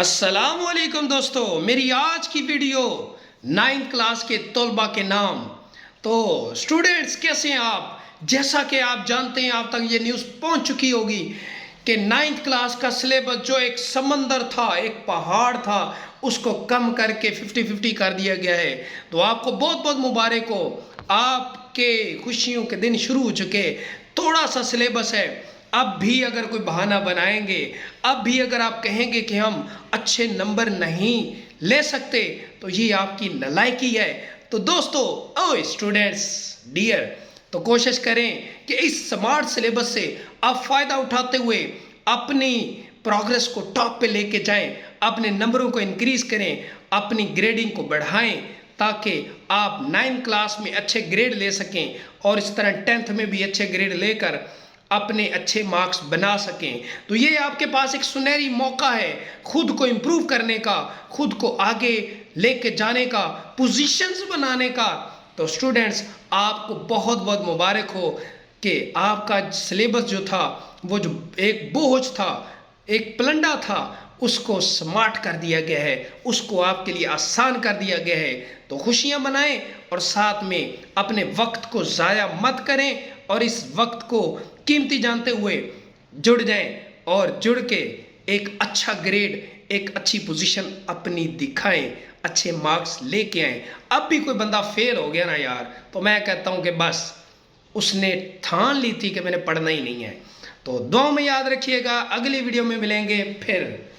अस्सलाम वालेकुम दोस्तों, मेरी आज की वीडियो 9th क्लास के तलबा के नाम। तो स्टूडेंट्स कैसे हैं आप? जैसा कि आप जानते हैं, आप तक ये न्यूज़ पहुंच चुकी होगी कि 9th क्लास का सिलेबस जो एक समंदर था, एक पहाड़ था, उसको कम करके 50-50 कर दिया गया है। तो आपको बहुत बहुत मुबारक हो, आपके खुशियों के दिन शुरू हो चुके। थोड़ा सा सिलेबस है, अब भी अगर कोई बहाना बनाएंगे, अब भी अगर आप कहेंगे कि हम अच्छे नंबर नहीं ले सकते, तो ये आपकी नालायकी है। तो दोस्तों, ओ स्टूडेंट्स डियर, तो कोशिश करें कि इस स्मार्ट सिलेबस से आप फ़ायदा उठाते हुए अपनी प्रोग्रेस को टॉप पे लेके जाएं, अपने नंबरों को इंक्रीज़ करें, अपनी ग्रेडिंग को बढ़ाएं, ताकि आप 9th क्लास में अच्छे ग्रेड ले सकें और इस तरह 10th में भी अच्छे ग्रेड लेकर अपने अच्छे मार्क्स बना सकें। तो ये आपके पास एक सुनहरी मौका है खुद को इम्प्रूव करने का, खुद को आगे लेके जाने का, पोजीशंस बनाने का। तो स्टूडेंट्स, आपको बहुत बहुत मुबारक हो कि आपका सिलेबस जो था, वो जो एक बोझ था, एक पलंडा था, उसको स्मार्ट कर दिया गया है, उसको आपके लिए आसान कर दिया गया है। तो खुशियां मनाएं और साथ में अपने वक्त को ज़ाया मत करें और इस वक्त को कीमती जानते हुए जुड़ जाएं और जुड़ के एक अच्छा ग्रेड, एक अच्छी पोजीशन अपनी दिखाएं, अच्छे मार्क्स लेके आएं। अब भी कोई बंदा फेल हो गया ना यार, तो मैं कहता हूं कि बस उसने ठान ली थी कि मैंने पढ़ना ही नहीं है। तो दुआ में याद रखिएगा, अगली वीडियो में मिलेंगे फिर।